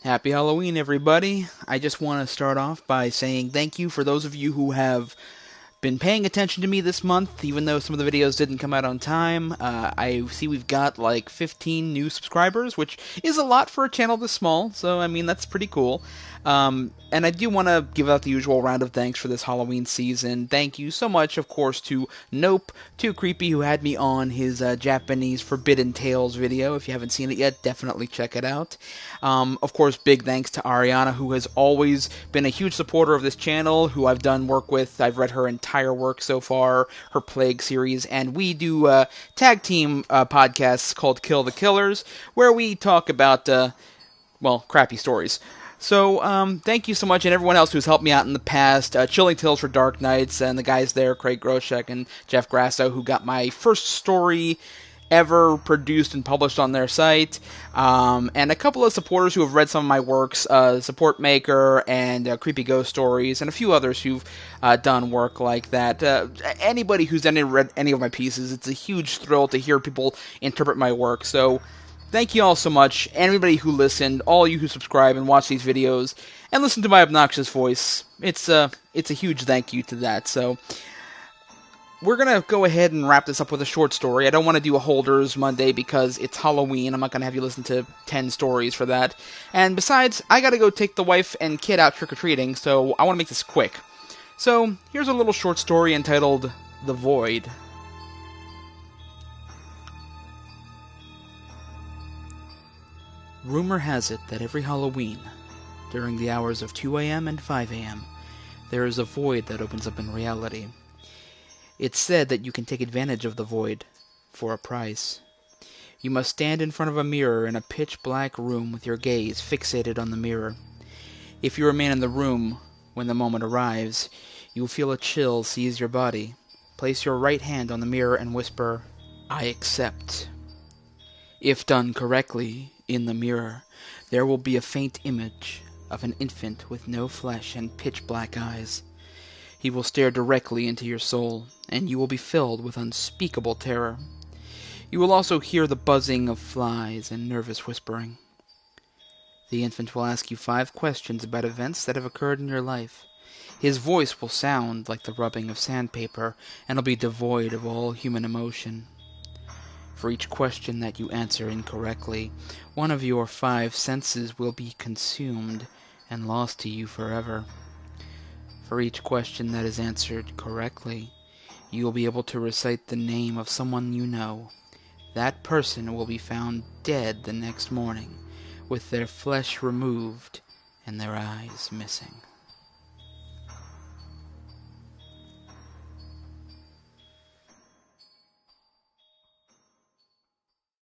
Happy Halloween, everybody. I just want to start off by saying thank you for those of you who have been paying attention to me this month, even though some of the videos didn't come out on time. I see we've got like 15 new subscribers, which is a lot for a channel this small, so I mean, that's pretty cool. And I do want to give out the usual round of thanks for this Halloween season. Thank you so much, of course, to Nope, to Creepy, who had me on his Japanese Forbidden Tales video. If you haven't seen it yet, definitely check it out. Of course, big thanks to Ahriannah, who has always been a huge supporter of this channel, who I've done work with. I've read her entire work so far, her Plague series, and we do tag team podcasts called Kill the Killers, where we talk about, crappy stories. So, thank you so much, and everyone else who's helped me out in the past. Chilling Tales for Dark Nights, and the guys there, Craig Groshek and Jeff Grasso, who got my first story ever produced and published on their site. And a couple of supporters who have read some of my works, Support Maker and Creepy Ghost Stories, and a few others who've done work like that. Anybody who's read any of my pieces, it's a huge thrill to hear people interpret my work. So, thank you all so much, everybody who listened, all you who subscribe and watch these videos, and listen to my obnoxious voice. It's a huge thank you to that. So, we're going to go ahead and wrap this up with a short story. I don't want to do a Holders Monday because it's Halloween. I'm not going to have you listen to 10 stories for that. And besides, I got to go take the wife and kid out trick-or-treating, so I want to make this quick. So, here's a little short story entitled The Void. Rumor has it that every Halloween, during the hours of 2 a.m. and 5 a.m., there is a void that opens up in reality. It's said that you can take advantage of the void for a price. You must stand in front of a mirror in a pitch-black room with your gaze fixated on the mirror. If you remain in the room when the moment arrives, you will feel a chill seize your body. Place your right hand on the mirror and whisper, "I accept." If done correctly, in the mirror, there will be a faint image of an infant with no flesh and pitch-black eyes. He will stare directly into your soul, and you will be filled with unspeakable terror. You will also hear the buzzing of flies and nervous whispering. The infant will ask you 5 questions about events that have occurred in your life. His voice will sound like the rubbing of sandpaper, and will be devoid of all human emotion. For each question that you answer incorrectly, one of your 5 senses will be consumed and lost to you forever. For each question that is answered correctly, you will be able to recite the name of someone you know. That person will be found dead the next morning, with their flesh removed and their eyes missing.